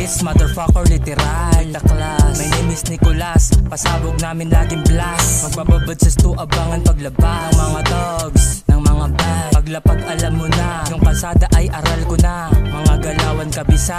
Release, motherfucker, literal na class. My name is Nicolas, pasabog namin laging blast. Magbababad sa stu, abangan paglabas ng mga thugs, ng mga bad. Paglapag alam mo na, yung kalsada ay aral ko na. Mga galawan kabisa,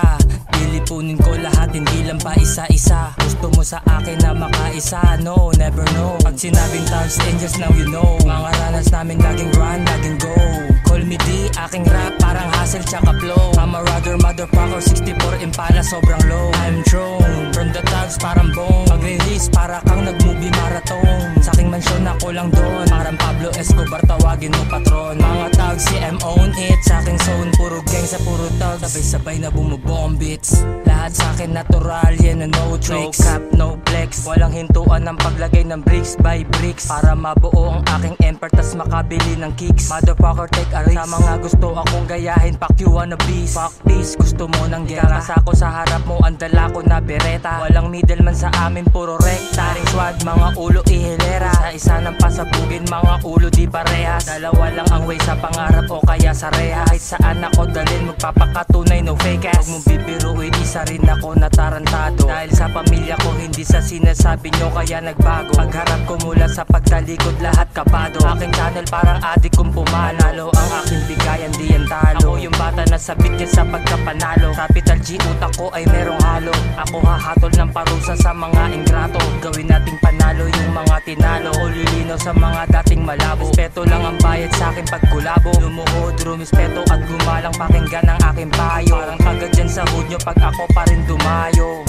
pilipunin ko lahat, hindi lang pa isa-isa. Gusto mo sa akin na makaisa, no, never know. Pag sinabing thugs, angels, now you know. Mga ranas namin laging run, laging go. Call me D, aking rap parang hustle tsaka flow. I'm a rugged motherfucker, 64 Impala sobrang low. I'm thrown from the thugs parang bone. Pag-release para kang nag-movie marathon. Sa aking mansyon ako lang doon, parang Pablo Escobar, tawagin mo patron. Mga thugs, CM own it, sa aking zone puro gang sa puro thugs. Sabay-sabay na bumubomb beats. Lahat sa akin natural, yan na no tricks. No cap, no flex, walang hintuan ng paglagay ng bricks by bricks. Para mabuo ang aking empire, tas makabili ng kicks. Motherfucker, take a risk. Sa mga gusto akong gayahin, fuck you wannabes. Fuck peace, gusto mo ng gera. Kakasa ko sa harap mo, ang dala ko na bereta. Walang middleman sa amin, puro rekta. Taring swag, mga ulo ihilera. Sa isa ng pasabugin, mga ulo di parehas. Dalawa lang ang way sa pangarap o kaya sa reha. Kahit saan ako dalhin, magpapakatunay, no fake ass. Huwag mong bibiruin, isa rin ako natarantado. Dahil sa pamilya ko, hindi sa sinasabi nyo kaya nagbago. Pagharap ko mula sa pagtalikod, lahat kapado. Aking channel parang adik kong pumanalo. Ang aking bigayan, di yan talo. Ako yung bata na sabit yan sa pagkapanalo. Capital G, utak ko ay merong halo. Ako hahatol ng parusa sa mga ingrato. Gawin nating panalo yung mga tinalo. O lilinaw sa mga dating malabo. Respeto lang ang bayad sa akin pag kulabo. Lumuhod, rumispeto at gumalang, pakinggan ang aking payo. Parang kagad dyan sa hood nyo pag ako pa rin dumayo.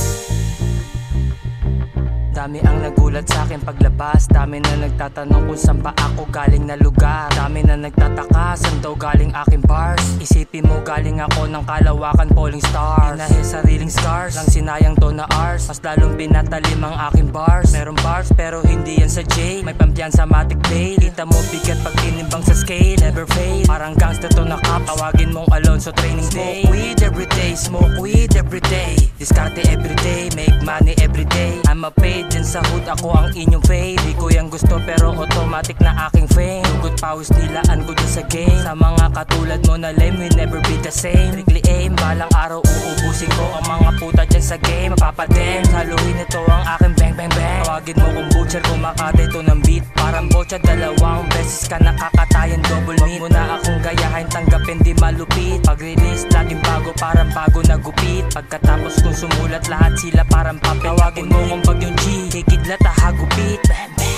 Dami ang nagulat sa akin paglabas. Dami na nagtatanong kung saan pa ako galing na lugar. Dami na nagtataka saan daw galing aking bars. Isipin mo galing ako ng kalawakan, falling stars. Dinahe sariling scars, lang sinayang to na hours. Mas lalong pinatalim ang aking bars. Meron bars pero hindi yan sa jail. May pampiyansa matic bail. Kita mo bigat pag tinimbang sa scale. Never fail, parang gangster to na cop. Tawagin mong Alonso training day. Smoke weed everyday, smoke weed everyday. Diskarte everyday, make money everyday. I'm a paid dyan sa hood, ako ang inyong fade. Di ko yung gusto pero automatic na aking fame. Hugot pawis nilaan ko dyan sa game. Sa mga katulad mo na lame, we never be the same. Strictly aim, balang araw uubusin ko ang mga puta dyan sa game. Mapapadem, saluhin ito ang aking bang bang bang. Tawagin mo kung butcher, kumakata ito ng beat. Parang bocha, dalawang beses ka nakakatayan, double meat. Huwag mo na akong gayahin, tanggapin di malupit. Pag-release, laging bago, parang bago na gupit. Pagkatapos kung sumulat, lahat sila parang papel. Tawagin mo kung bagyong G, kikidlat, hagupit. Bam bam.